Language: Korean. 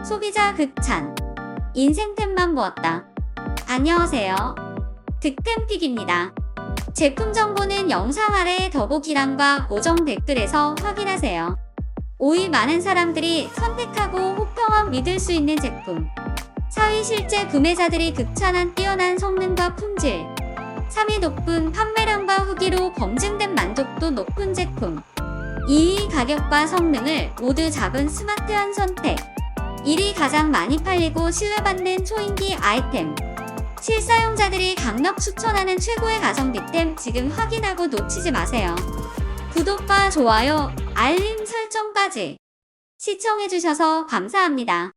소비자 극찬. 인생템만 보았다. 안녕하세요. 득템픽입니다. 제품 정보는 영상 아래 더보기란과 고정 댓글에서 확인하세요. 5위 많은 사람들이 선택하고 혹평한 믿을 수 있는 제품. 4위 실제 구매자들이 극찬한 뛰어난 성능과 품질. 3위 높은 판매량과 후기로 검증된 만족도 높은 제품. 2위 가격과 성능을 모두 잡은 스마트한 선택. 1위 가장 많이 팔리고 신뢰받는 초인기 아이템. 실사용자들이 강력 추천하는 최고의 가성비템 지금 확인하고 놓치지 마세요. 구독과 좋아요, 알림 설정까지 시청해주셔서 감사합니다.